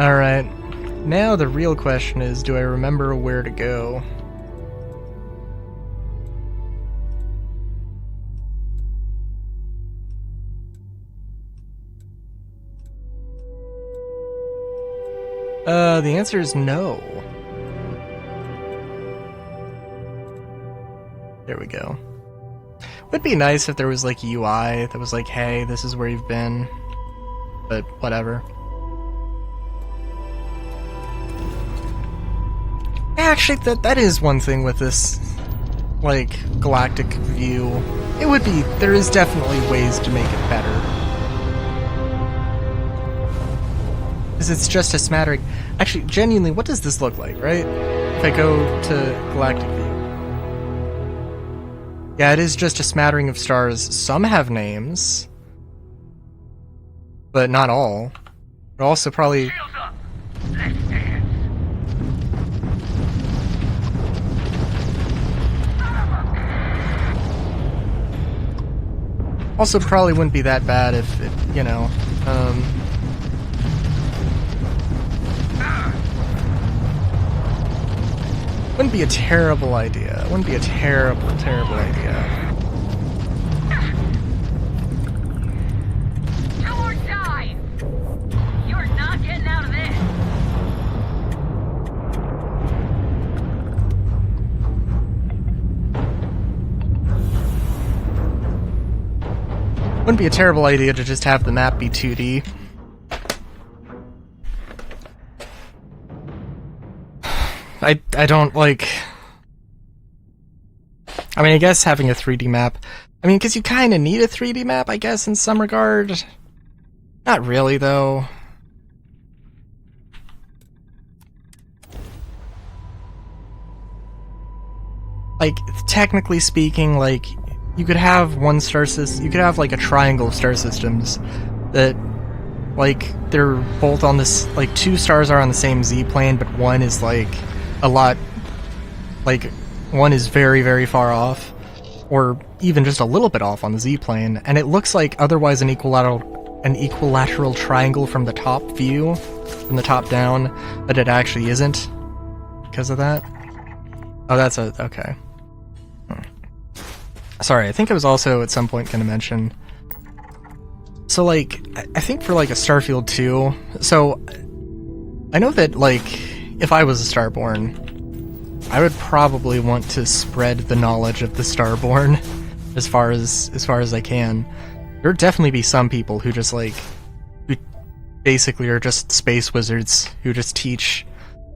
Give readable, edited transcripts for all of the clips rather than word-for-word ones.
Alright, now the real question is, do I remember where to go? The answer is no. There we go. Would be nice if there was like a UI that was like, hey, this is where you've been, but whatever. Actually, that is one thing with this, like, Galactic view. It would be, there is definitely ways to make it better. Because it's just a smattering. Actually, genuinely, what does this look like, right? If I go to Galactic view. Yeah, it is just a smattering of stars. Some have names, but not all. But also probably... Also, probably wouldn't be that bad if it, you know, wouldn't be a terrible idea. Wouldn't be a terrible idea. Two more sides! You're not getting out of this! Wouldn't be a terrible idea to just have the map be 2D. I don't like... I mean, I guess having a 3D map... I mean, because you kind of need a 3D map, I guess, in some regard. Not really, though. Like, technically speaking, like... You could have one star system, you could have like a triangle of star systems that, like, they're both on this, like, two stars are on the same Z-plane, but one is like a lot, like, one is very, very far off, or even just a little bit off on the Z-plane, and it looks like otherwise an equilateral triangle from the top view, from the top down, but it actually isn't because of that. Oh, that's a, okay. Sorry, I think I was also at some point going to mention... So, like, I think for, like, a Starfield 2... So, I know that, like, if I was a Starborn, I would probably want to spread the knowledge of the Starborn as far as I can. There'd definitely be some people who just, like... who basically are just space wizards who just teach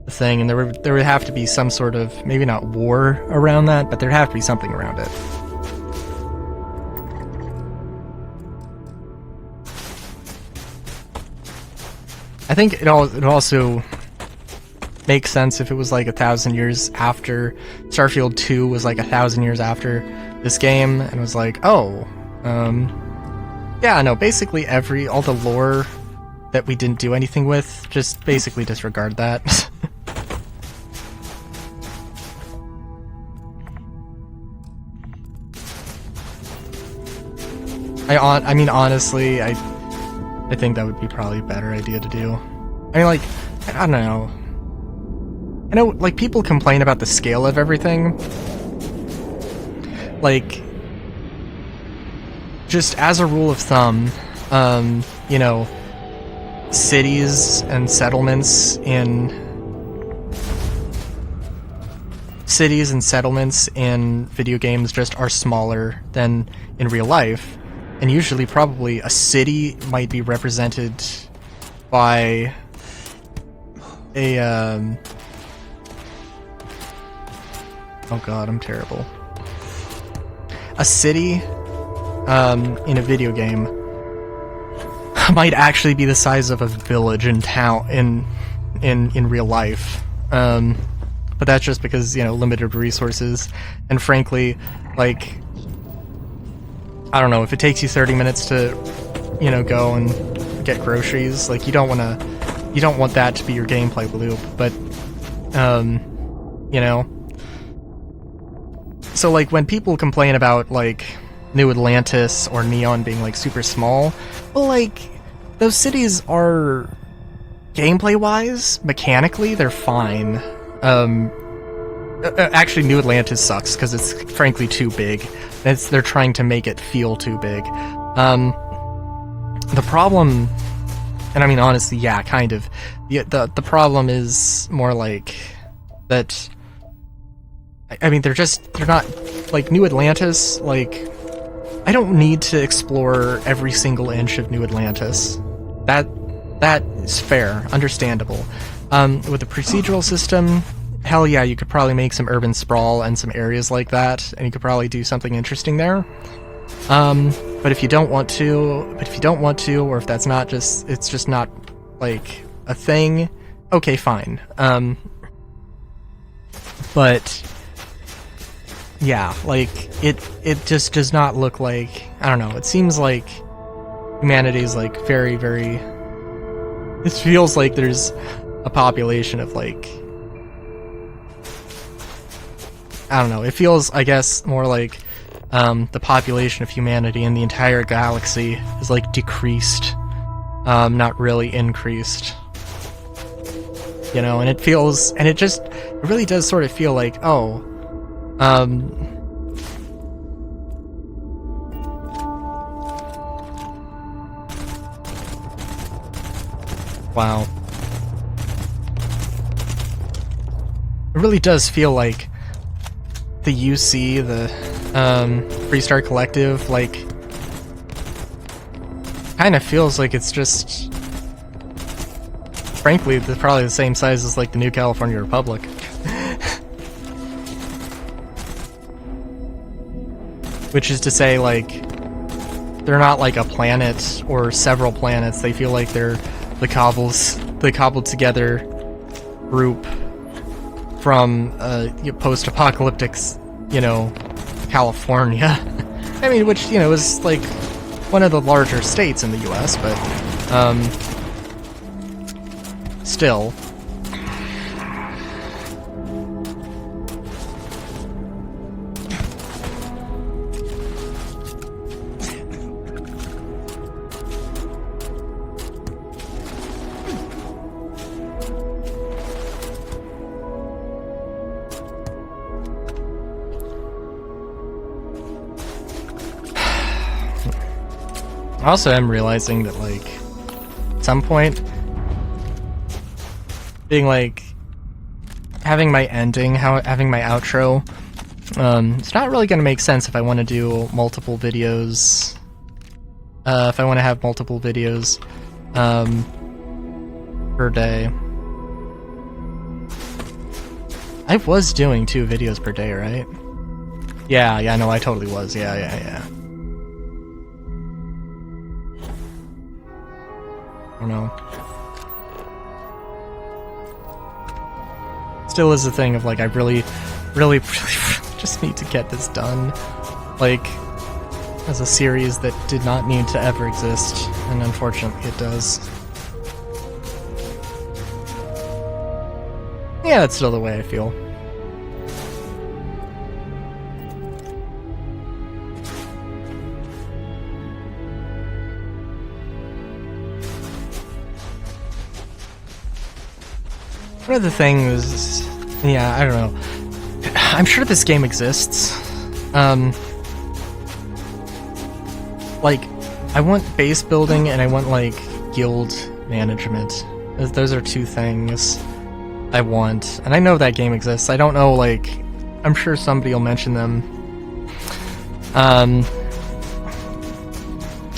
the thing, and there would have to be some sort of, maybe not war around that, but there'd have to be something around it. I think it also makes sense if it was like 1,000 years after Starfield 2 was like 1,000 years after this game, and was like, oh, yeah, no, basically all the lore that we didn't do anything with, just basically disregard that. I mean, honestly, I think that would be probably a better idea to do. I mean, like, I don't know. I know, like, people complain about the scale of everything. Like, just as a rule of thumb, you know, cities and settlements in video games just are smaller than in real life. And usually, probably, a city might be represented by a, oh god, I'm terrible. A city, in a video game might actually be the size of a village in town, in real life. But that's just because, you know, limited resources, and frankly, like... I don't know, if it takes you 30 minutes to, you know, go and get groceries, like, you don't want that to be your gameplay loop, but, you know. So, like, when people complain about, like, New Atlantis or Neon being, like, super small, well, like, those cities are gameplay-wise, mechanically, they're fine. Actually, New Atlantis sucks because it's frankly too big. They're trying to make it feel too big. The problem, and I mean honestly, yeah, kind of. The problem is more like that. I mean, they're not like New Atlantis. Like, I don't need to explore every single inch of New Atlantis. That is fair, understandable. With the procedural system, hell yeah, you could probably make some urban sprawl and some areas like that, and you could probably do something interesting there. But if you don't want to, or if that's not it's just not like a thing, okay, fine. But yeah, like it just does not look like, I don't know, it seems like humanity's like very, very, it feels like there's a population of like, I don't know, it feels, I guess, more like the population of humanity in the entire galaxy is like decreased, not really increased. You know, and it feels, and it really does sort of feel like, oh, wow. It really does feel like the UC, the Freestar Collective, like, kind of feels like it's just, frankly, probably the same size as like the New California Republic. Which is to say, like, they're not like a planet or several planets. They feel like they're the cobbled together group from post-apocalyptic, you know, California. I mean, which, you know, is like one of the larger states in the US, but still. I also am realizing that, like, at some point, being like, having my ending, having my outro, it's not really going to make sense if I want to do multiple videos, if I want to have multiple videos, per day. I was doing 2 videos per day, right? Yeah, no, I totally was, yeah. I don't know. Still is a thing of like, I really just need to get this done. Like, as a series that did not need to ever exist, and unfortunately it does. Yeah, that's still the way I feel. One of the things, yeah, I don't know. I'm sure this game exists. Like, I want base building and I want, like, guild management. Those are 2 things I want. And I know that game exists. I don't know, like, I'm sure somebody will mention them. I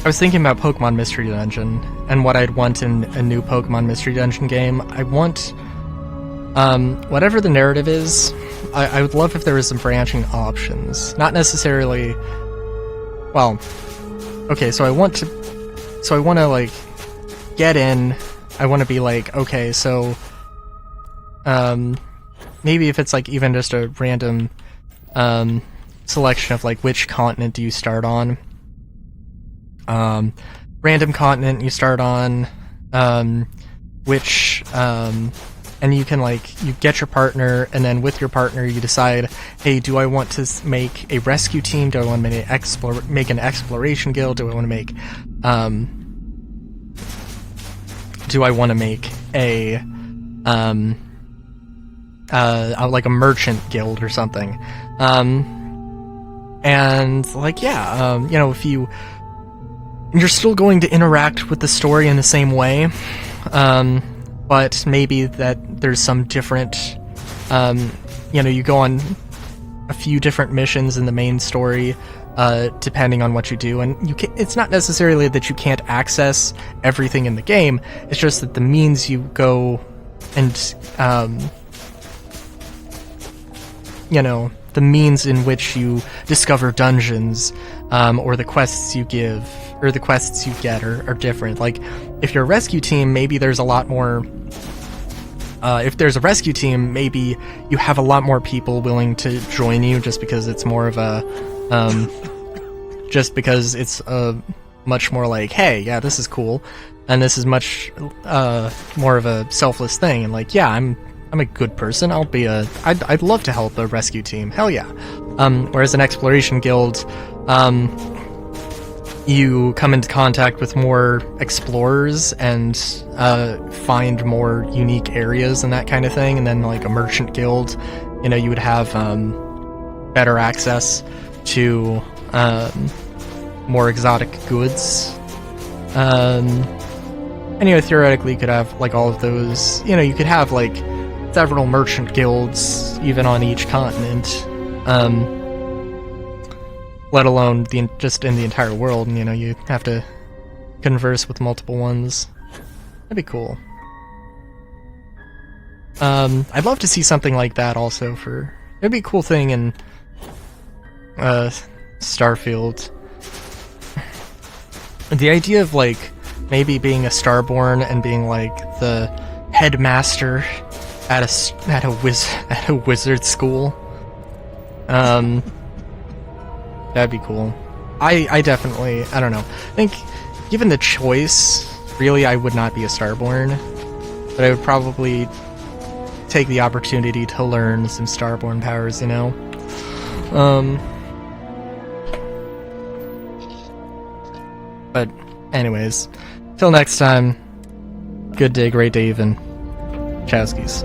was thinking about Pokemon Mystery Dungeon and what I'd want in a new Pokemon Mystery Dungeon game. I want, whatever the narrative is, I would love if there was some branching options. Not necessarily, well, okay, so I want to, like, get in, I want to be like, okay, so, maybe if it's, like, even just a random, selection of, like, which continent do you start on? Random continent you start on, which, and you can, like, you get your partner, and then with your partner you decide, hey, do I want to make a rescue team? Do I want to make an exploration guild? Do I want to make like a merchant guild or something. And like, yeah, you know, if you're still going to interact with the story in the same way, but maybe that there's some different, you know, you go on a few different missions in the main story, depending on what you do, and it's not necessarily that you can't access everything in the game, it's just that the means you go and, you know, the means in which you discover dungeons, or the quests you give, or the quests you get are different. Like, if you're a rescue team, maybe there's a lot more... if there's a rescue team, maybe you have a lot more people willing to join you just because it's more of a... just because it's much more like, hey, yeah, this is cool, and this is much more of a selfless thing, and like, yeah, I'm a good person, I'd love to help a rescue team, hell yeah. Whereas an exploration guild, you come into contact with more explorers and find more unique areas and that kind of thing, and then like a merchant guild, you know, you would have better access to more exotic goods. Anyway, theoretically you could have like all of those, you know, you could have like several merchant guilds even on each continent, let alone just in the entire world, and you know, you have to converse with multiple ones. That'd be cool. I'd love to see something like that also it'd be a cool thing in Starfield. The idea of like maybe being a Starborn and being like the headmaster at a wizard school. That'd be cool. I definitely, I don't know. I think given the choice, really I would not be a Starborn, but I would probably take the opportunity to learn some Starborn powers, you know? But anyways, till next time, good day, great day even. Chowskis.